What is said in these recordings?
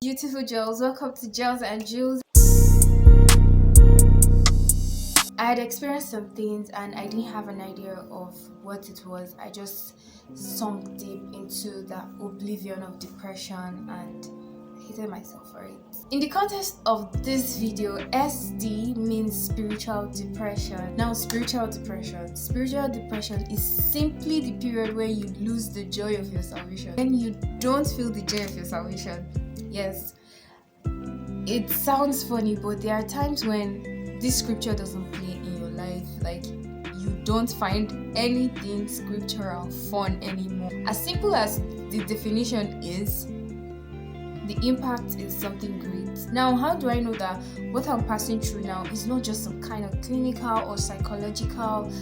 Beautiful Gels, welcome to Gels and Jules. I had experienced some things and I didn't have an idea of what it was. I just sunk deep into that oblivion of depression and I hated myself for it. In the context of this video, SD means spiritual depression. Now, spiritual depression is simply the period when you lose the joy of your salvation. When you don't feel the joy of your salvation. Yes, it sounds funny, but there are times when this scripture doesn't play in your life. Like, you don't find anything scriptural fun anymore. As simple as the definition is, the impact is something great. Now, how do I know that what I'm passing through now is not just some kind of clinical or psychological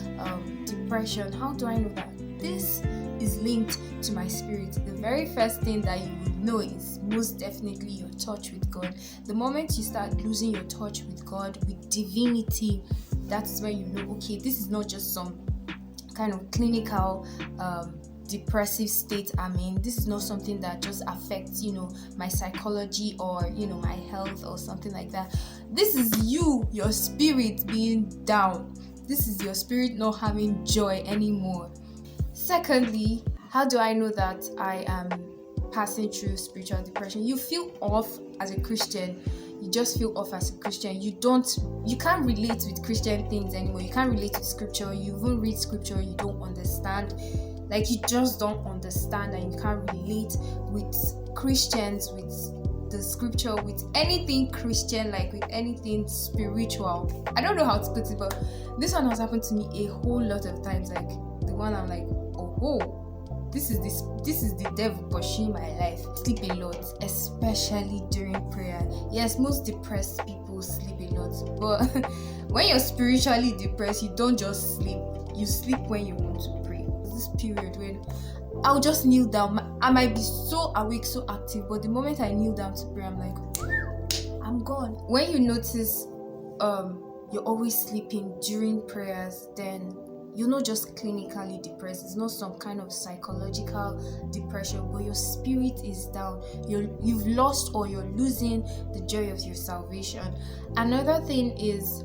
depression? How do I know that? This is linked to my spirit. The very first thing that you would know is most definitely your touch with God. The moment you start losing your touch with God, with divinity, that's when you know, okay, this is not just some kind of clinical depressive state I'm in. This is not something that just affects, my psychology or, my health or something like that. This is your spirit being down. This is your spirit not having joy anymore. Secondly, how do I know that I am passing through spiritual depression? You feel off as a Christian. You just feel off as a Christian. You can't relate with Christian things anymore. You can't relate to scripture. You even read scripture, you don't understand. Like, you just don't understand and you can't relate with Christians, with the scripture, with anything Christian, like with anything spiritual. I don't know how to put it, but this one has happened to me a whole lot of times. Like, the one I'm like, oh, this is the devil pursuing my life. Sleep a lot, especially during prayer. Yes, most depressed people sleep a lot, but when you're spiritually depressed, you don't just sleep. You sleep when you want to pray. This period when I'll just kneel down. I might be so awake, so active, but the moment I kneel down to pray, I'm like, I'm gone. When you notice you're always sleeping during prayers, then you're not just clinically depressed. It's not some kind of psychological depression, but your spirit is down. You've lost or you're losing the joy of your salvation. Another thing is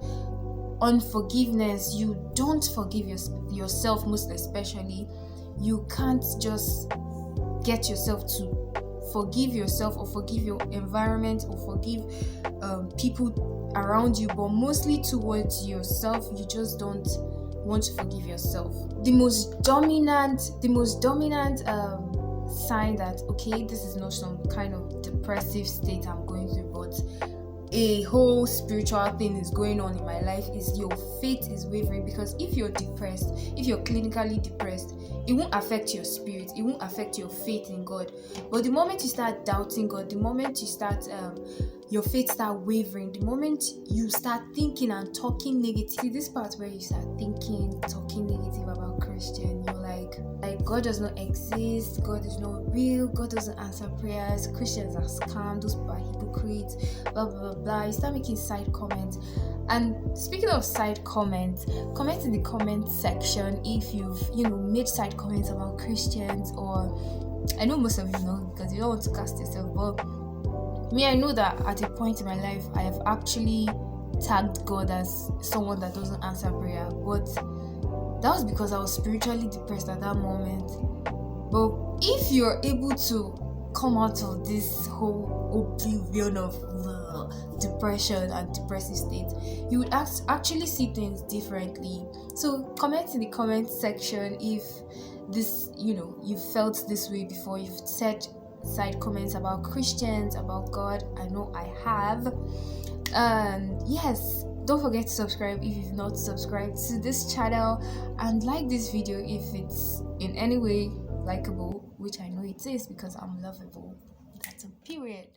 unforgiveness. You don't forgive yourself, most especially. You can't just get yourself to forgive yourself or forgive your environment or forgive people around you, but mostly towards yourself. You just don't want to forgive yourself. The most dominant sign that, okay, this is not some kind of depressive state I'm going through, but a whole spiritual thing is going on in my life, is your faith is wavering. Because if you're depressed, if you're clinically depressed, it won't affect your spirit, it won't affect your faith in God. But the moment you start doubting God, the moment you start your faith start wavering, the moment you start thinking and talking negative. See, this part where you start talking negative about Christian, you're like God does not exist, God is not real, God doesn't answer prayers, Christians are scam, those people are hypocrites, blah blah blah blah. You start making side comments. And speaking of side comments, comment in the comment section if you've made side comments about Christians, or I know most of you know because you don't want to cast yourself, but me, I know that at a point in my life I have actually tagged God as someone that doesn't answer prayer, but that was because I was spiritually depressed at that moment. But if you're able to come out of this whole oblivion of depression and depressive state, you would actually see things differently. So comment in the comment section if this, you felt this way before. You've said side comments about Christians, about God. I know I have. And yes, don't forget to subscribe if you've not subscribed to this channel, and like this video if it's in any way likable, which I know it is because I'm lovable. That's a period.